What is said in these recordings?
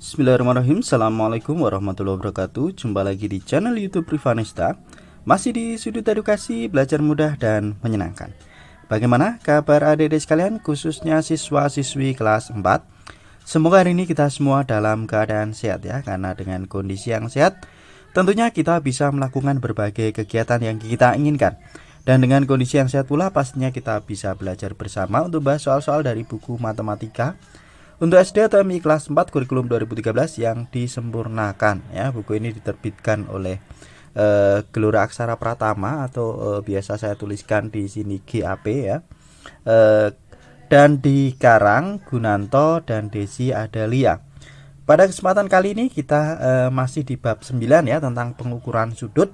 Bismillahirrahmanirrahim. Assalamualaikum warahmatullahi wabarakatuh. Jumpa lagi di channel YouTube Privanista. Masih di sudut edukasi, belajar mudah dan menyenangkan. Bagaimana kabar adik-adik sekalian, khususnya siswa-siswi kelas 4? Semoga hari ini kita semua dalam keadaan sehat ya. Karena dengan kondisi yang sehat, tentunya kita bisa melakukan berbagai kegiatan yang kita inginkan. Dan dengan kondisi yang sehat pula, pastinya kita bisa belajar bersama untuk bahas soal-soal dari buku matematika untuk SD atau MI kelas 4 kurikulum 2013 yang disempurnakan ya. Buku ini diterbitkan oleh Gelora Aksara Pratama atau biasa saya tuliskan di sini GAP ya. Dan dikarang Gunanto dan Desi Adalia. Pada kesempatan kali ini kita masih di bab 9 ya, tentang pengukuran sudut.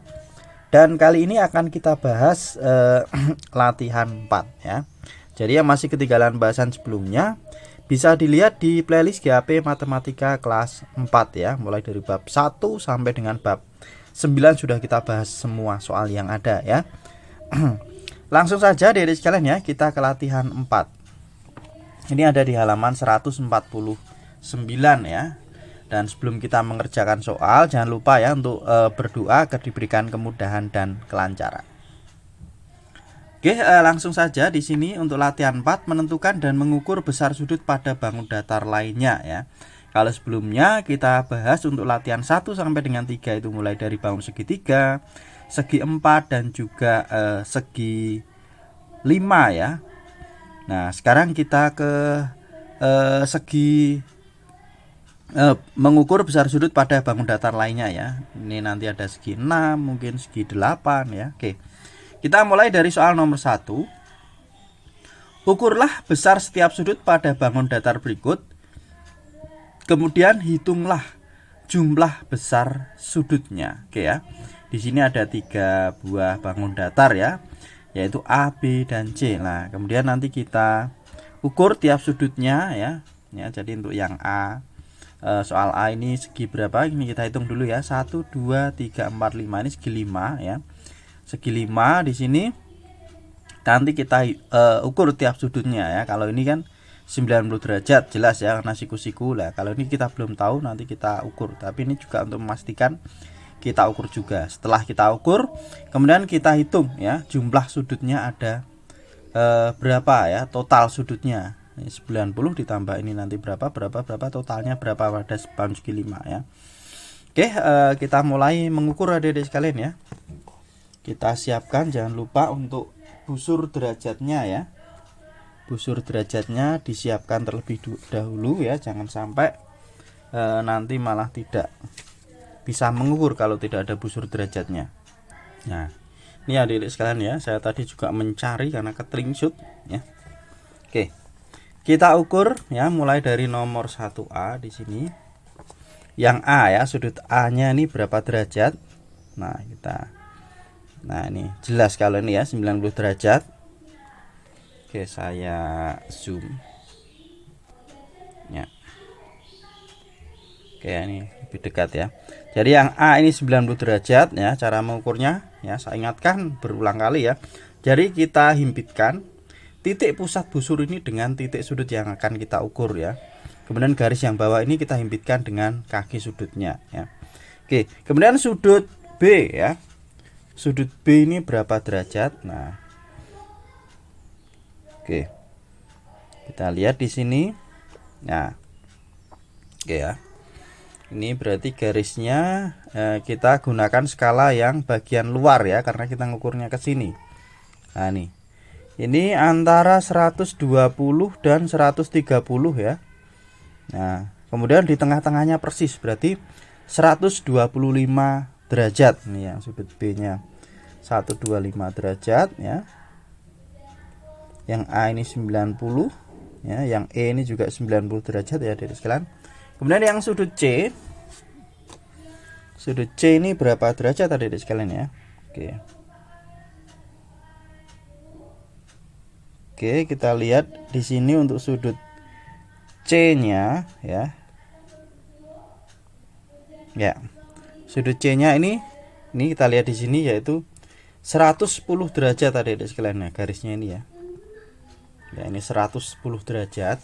Dan kali ini akan kita bahas latihan 4 ya. Jadi yang masih ketinggalan bahasan sebelumnya bisa dilihat di playlist GAP Matematika kelas 4 ya. Mulai dari bab 1 sampai dengan bab 9 sudah kita bahas semua soal yang ada ya. Langsung saja dari sekalian ya, kita ke latihan 4. Ini ada di halaman 149 ya. Dan sebelum kita mengerjakan soal, jangan lupa ya untuk berdoa agar diberikan kemudahan dan kelancaran. Oke, langsung saja di sini untuk latihan 4, menentukan dan mengukur besar sudut pada bangun datar lainnya ya. Kalau sebelumnya kita bahas untuk latihan 1 sampai dengan 3 itu mulai dari bangun segitiga, segi 4 dan juga segi 5 ya. Nah, sekarang kita ke segi mengukur besar sudut pada bangun datar lainnya ya. Ini nanti ada segi 6, mungkin segi 8 ya. Oke. Kita mulai dari soal nomor 1. Ukurlah besar setiap sudut pada bangun datar berikut. Kemudian hitunglah jumlah besar sudutnya. Oke ya. Di sini ada 3 buah bangun datar ya, yaitu A, B dan C. Nah, kemudian nanti kita ukur tiap sudutnya ya. Ya, jadi untuk yang A, soal A ini segi berapa? Ini kita hitung dulu ya. 1 2 3 4 5, ini segi 5 ya. Segi 5 di sini nanti kita ukur tiap sudutnya ya. Kalau ini kan 90 derajat jelas ya, karena siku-siku lah. Kalau ini kita belum tahu, nanti kita ukur. Tapi ini juga untuk memastikan kita ukur juga. Setelah kita ukur, kemudian kita hitung ya, jumlah sudutnya ada berapa ya, total sudutnya. Ini 90 ditambah ini nanti berapa totalnya berapa pada segi 5 ya. Oke, kita mulai mengukur adik-adik sekalian ya. Kita siapkan, jangan lupa untuk busur derajatnya ya. Busur derajatnya disiapkan terlebih dahulu ya, jangan sampai nanti malah tidak bisa mengukur kalau tidak ada busur derajatnya. Nah, ini adik-adik sekalian ya, saya tadi juga mencari karena ketelingsut ya. Oke. Kita ukur ya, mulai dari nomor 1A di sini. Yang A ya, sudut A-nya ini berapa derajat? Nah, ini jelas kalau ini ya 90 derajat. Oke, saya zoom. Ya. Oke, ini lebih dekat ya. Jadi yang A ini 90 derajat ya, cara mengukurnya ya saya ingatkan berulang kali ya. Jadi kita himpitkan titik pusat busur ini dengan titik sudut yang akan kita ukur ya. Kemudian garis yang bawah ini kita himpitkan dengan kaki sudutnya ya. Oke, kemudian sudut B ya. Sudut B ini berapa derajat? Nah, oke, kita lihat di sini. Nah, oke ya. Ini berarti garisnya kita gunakan skala yang bagian luar ya, karena kita ngukurnya ke sini. Nah, ini antara 120 dan 130 ya. Nah, kemudian di tengah-tengahnya persis berarti 125 derajat. Ini yang sudut B-nya 125 derajat ya. Yang A ini 90 ya, yang E ini juga 90 derajat ya dari sekalian. Kemudian yang sudut C. Sudut C ini berapa derajat tadi dari sekalian ya? Oke. Oke, kita lihat di sini untuk sudut C-nya ya. Ya. Sudut C-nya ini kita lihat di sini yaitu 110 derajat tadi sekalian ya, garisnya ini ya. Ya, ini 110 derajat.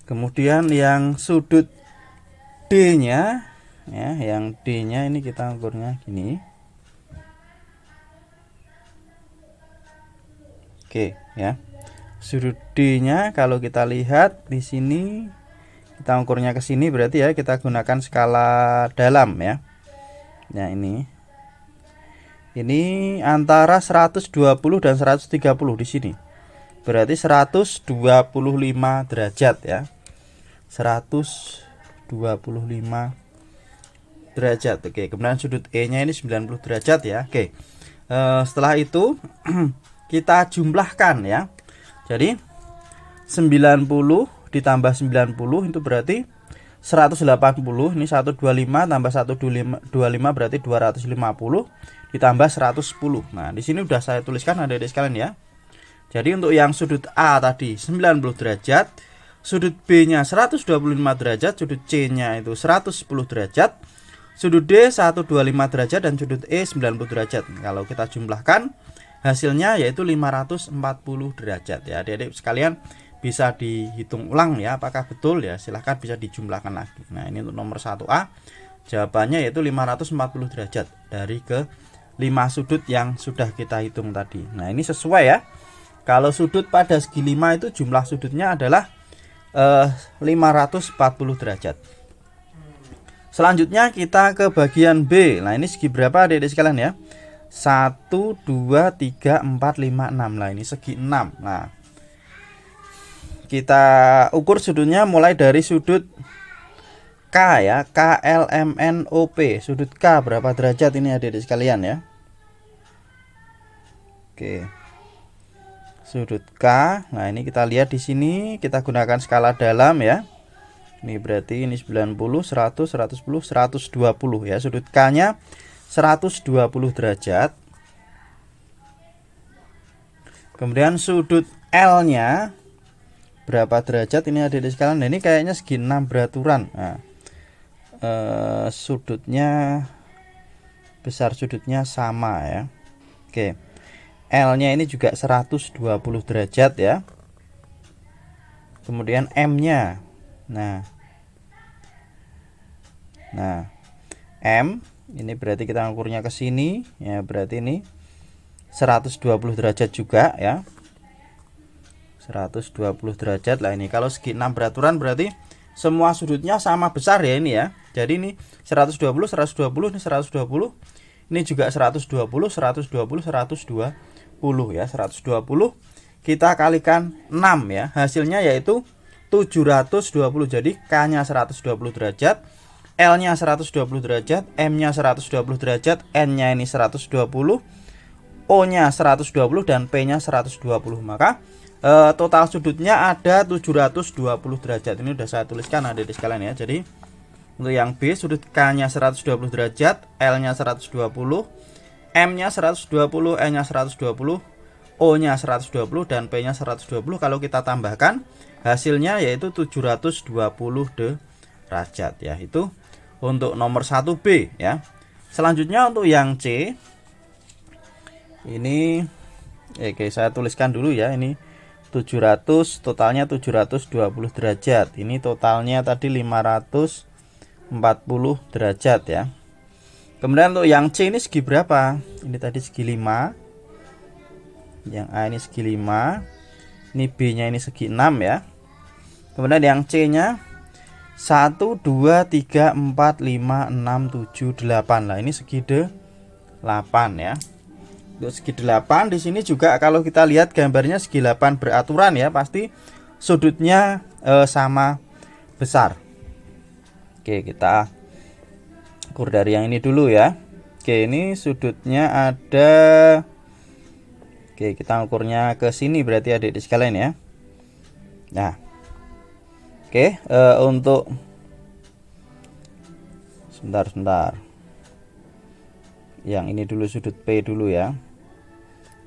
Kemudian yang sudut D-nya ya, yang D-nya ini kita ukurnya gini. Oke, ya. Sudut D-nya kalau kita lihat di sini, kita ukurnya ke sini, berarti ya kita gunakan skala dalam ya. Nah, ini antara 120 dan 130 di sini. Berarti 125 derajat ya. 125 derajat. Oke, kemudian sudut E-nya ini 90 derajat ya. Oke. Setelah itu kita jumlahkan ya. Jadi 90 ditambah 90 itu berarti 180. Ini 125 tambah 125 berarti 250 ditambah 110. Nah, di sini udah saya tuliskan adik-adik sekalian ya. Jadi untuk yang sudut A tadi 90 derajat, sudut B-nya 125 derajat, sudut C-nya itu 110 derajat, sudut D 125 derajat dan sudut E 90 derajat. Kalau kita jumlahkan hasilnya yaitu 540 derajat ya. Adik-adik sekalian bisa dihitung ulang ya, apakah betul ya, silahkan bisa dijumlahkan lagi. Nah, ini untuk nomor 1A jawabannya yaitu 540 derajat dari ke 5 sudut yang sudah kita hitung tadi. Nah, ini sesuai ya. Kalau sudut pada segi 5 itu jumlah sudutnya adalah 540 derajat. Selanjutnya kita ke bagian B. Nah, ini segi berapa adik-adik sekalian ya? 1, 2, 3, 4, 5, 6. Nah, ini segi 6. Nah, kita ukur sudutnya mulai dari sudut K ya, KLMNOP. Sudut K berapa derajat ini adik-adik sekalian ya? Oke. Sudut K. Nah, ini kita lihat di sini kita gunakan skala dalam ya. Ini berarti ini 90, 100, 110, 120 ya. Sudut K-nya 120 derajat. Kemudian sudut L-nya berapa derajat ini adik-adik sekalian? Nah, ini kayaknya segi 6 beraturan. Nah, sudutnya besar sudutnya sama ya. Oke. L-nya ini juga 120 derajat ya. Kemudian M-nya. Nah, M ini berarti kita ukurnya ke sini ya, berarti ini 120 derajat juga ya. 120 derajat lah ini. Kalau segi 6 beraturan berarti semua sudutnya sama besar ya ini ya. Jadi ini 120, 120, ini 120. Ini juga 120, 120, 120 ya. 120 kita kalikan 6 ya. Hasilnya yaitu 720. Jadi K-nya 120 derajat, L-nya 120 derajat, M-nya 120 derajat, N-nya ini 120, O-nya 120 dan P-nya 120. Maka total sudutnya ada 720 derajat. Ini sudah saya tuliskan adik-adik sekalian ya. Jadi untuk yang B sudut K-nya 120 derajat, L-nya 120, M-nya 120, N-nya 120, O-nya 120 dan P-nya 120. Kalau kita tambahkan hasilnya yaitu 720 derajat ya. Itu untuk nomor 1B ya. Selanjutnya untuk yang C ini saya tuliskan dulu ya. Ini 700, totalnya 720 derajat. Ini totalnya tadi 540 derajat ya. Kemudian untuk yang C ini segi berapa? Ini tadi segi 5. Yang A ini segi 5. Ini B-nya ini segi 6 ya. Kemudian yang C-nya 1, 2, 3, 4, 5, 6, 7, 8. Nah, ini segi 8 ya. Untuk segi 8 di sini juga kalau kita lihat gambarnya segi 8 beraturan ya, pasti sudutnya sama besar. Oke, kita ukur dari yang ini dulu ya. Oke, ini sudutnya ada. Oke, kita ukurnya ke sini berarti adik-adik sekalian ya. Nah, oke, untuk sebentar. Yang ini dulu sudut P dulu ya.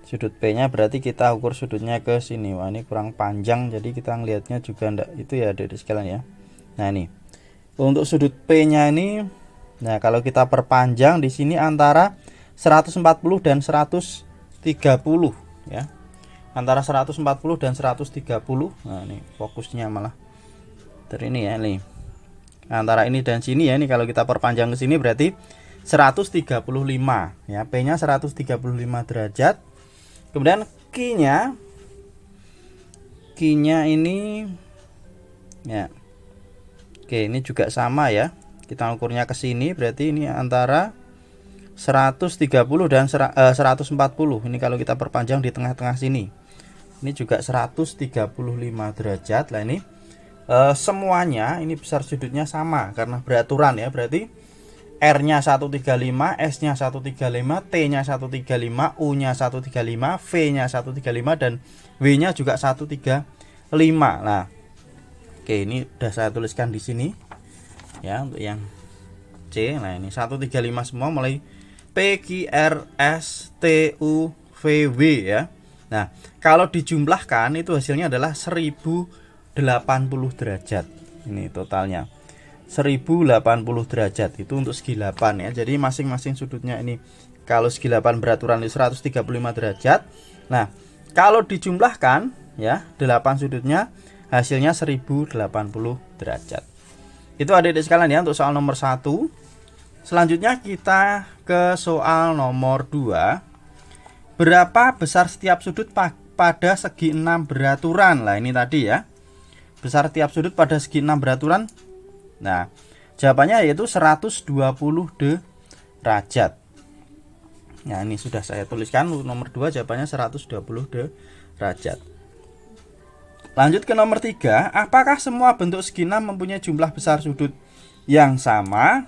Sudut P-nya berarti kita ukur sudutnya ke sini. Wah, ini kurang panjang jadi kita ngelihatnya juga enggak itu ya adik-adik sekalian ya. Nah, ini. Untuk sudut P-nya ini, nah kalau kita perpanjang di sini antara 140 dan 130 ya. Antara 140 dan 130. Nah, ini fokusnya malah ini ya, nih antara ini dan sini ya. Ini kalau kita perpanjang ke sini berarti 135 ya, P-nya 135 derajat. Kemudian Q-nya ini ya. Oke, ini juga sama ya. Kita ukurnya ke sini berarti ini antara 130 dan 140. Ini kalau kita perpanjang di tengah-tengah sini. Ini juga 135 derajat. Lah ini semuanya ini besar sudutnya sama karena beraturan ya. Berarti R-nya 135, S-nya 135, T-nya 135, U-nya 135, V-nya 135 dan W-nya juga 135. Nah, oke, ini udah saya tuliskan di sini ya untuk yang C. Nah, ini 135 semua mulai P, Q, R, S, T, U, V, W ya. Nah, kalau dijumlahkan itu hasilnya adalah 1080 derajat. Ini totalnya 1080 derajat itu untuk segi 8 ya. Jadi masing-masing sudutnya ini kalau segi 8 beraturan itu 135 derajat. Nah, kalau dijumlahkan ya 8 sudutnya hasilnya 1080 derajat. Itu adik-adik sekalian ya untuk soal nomor 1. Selanjutnya kita ke soal nomor 2. Berapa besar setiap sudut pada segi 6 beraturan? Lah ini tadi ya. Besar setiap sudut pada segi 6 beraturan. Nah, jawabannya yaitu 120 derajat. Nah, ini sudah saya tuliskan nomor 2 jawabannya 120 derajat. Lanjut ke nomor 3, apakah semua bentuk segi 6 mempunyai jumlah besar sudut yang sama?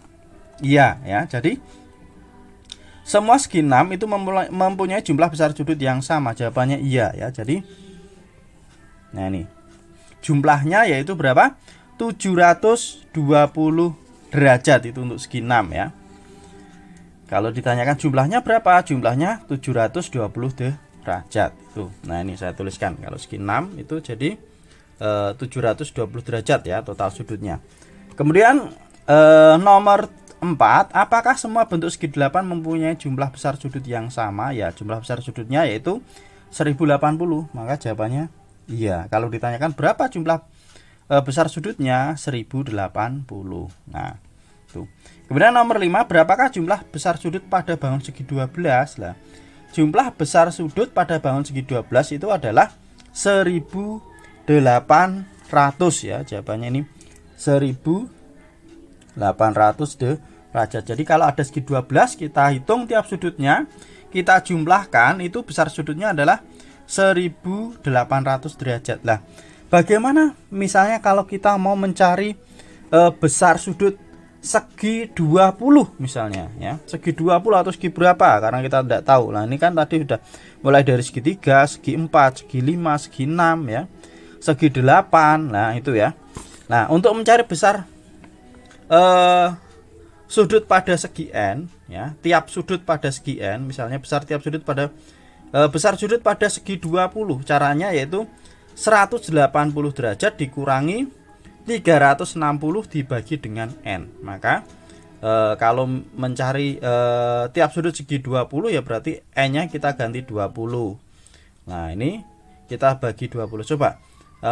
Iya ya. Jadi semua segi 6 itu mempunyai jumlah besar sudut yang sama. Jawabannya iya ya. Jadi nah ini jumlahnya yaitu berapa? 720 derajat itu untuk segi 6 ya. Kalau ditanyakan jumlahnya berapa? Jumlahnya 720 derajat tuh. Nah, ini saya tuliskan kalau segi 6 itu jadi 720 derajat ya total sudutnya. Kemudian nomor 4, apakah semua bentuk segi 8 mempunyai jumlah besar sudut yang sama? Ya, jumlah besar sudutnya yaitu 1080. Maka jawabannya iya. Kalau ditanyakan berapa jumlah besar sudutnya? 1080. Nah, tuh. Kemudian nomor 5, berapakah jumlah besar sudut pada bangun segi 12? Lah, jumlah besar sudut pada bangun segi 12 itu adalah 1800 ya. Jawabannya ini 1800 derajat. Jadi kalau ada segi 12 kita hitung tiap sudutnya, kita jumlahkan itu besar sudutnya adalah 1800 derajat. Lah, bagaimana misalnya kalau kita mau mencari besar sudut segi 20 misalnya ya. Segi 20 atau segi berapa karena kita tidak tahu. Nah, ini kan tadi sudah mulai dari segi 3, segi 4, segi 5, segi 6 ya. Segi 8. Nah, itu ya. Nah, untuk mencari besar sudut pada segi n ya, tiap sudut pada segi n, misalnya besar tiap sudut pada besar sudut pada segi 20, caranya yaitu 180 derajat dikurangi 360 dibagi dengan n. Maka kalau mencari tiap sudut segi 20 ya berarti n-nya kita ganti 20. Nah, ini kita bagi 20. Coba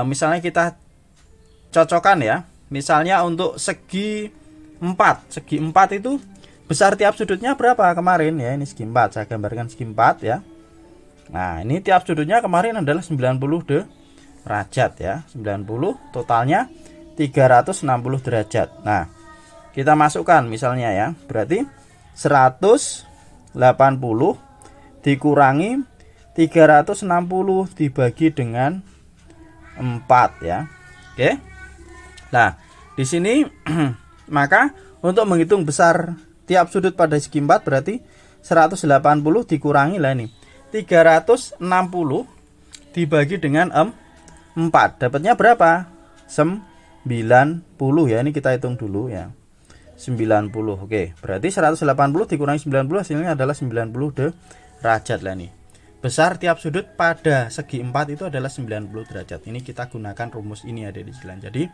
misalnya kita cocokkan ya. Misalnya untuk segi 4. Segi 4 itu besar tiap sudutnya berapa kemarin ya? Ini segi 4. Saya gambarkan segi 4 ya. Nah, ini tiap sudutnya kemarin adalah 90 derajat ya. 90 totalnya 360 derajat. Nah, kita masukkan misalnya ya. Berarti 180 dikurangi 360 dibagi dengan 4 ya. Oke. Nah, di sini maka untuk menghitung besar tiap sudut pada segi 4 berarti 180 dikurangi lah ini 360 dibagi dengan 4. Dapatnya berapa? 90 ya. Ini kita hitung dulu ya. 90. Oke, berarti 180 dikurangi 90 hasilnya adalah 90 derajat lah nih. Besar tiap sudut pada segi 4 itu adalah 90 derajat. Ini kita gunakan rumus ini ada di jalan. Jadi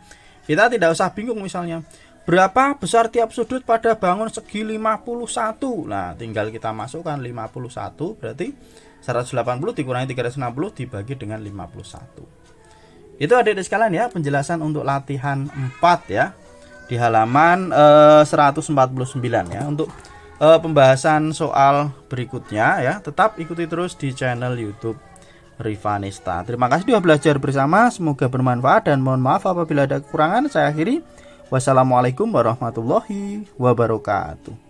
kita tidak usah bingung misalnya berapa besar tiap sudut pada bangun segi 51. Nah, tinggal kita masukkan 51 berarti 180 dikurangi 360 dibagi dengan 51. Itu adik-adik sekalian ya, penjelasan untuk latihan 4 ya, di halaman 149 ya. Untuk pembahasan soal berikutnya ya, tetap ikuti terus di channel YouTube Rivanista. Terima kasih sudah belajar bersama, semoga bermanfaat dan mohon maaf apabila ada kekurangan. Saya akhiri. Wassalamualaikum warahmatullahi wabarakatuh.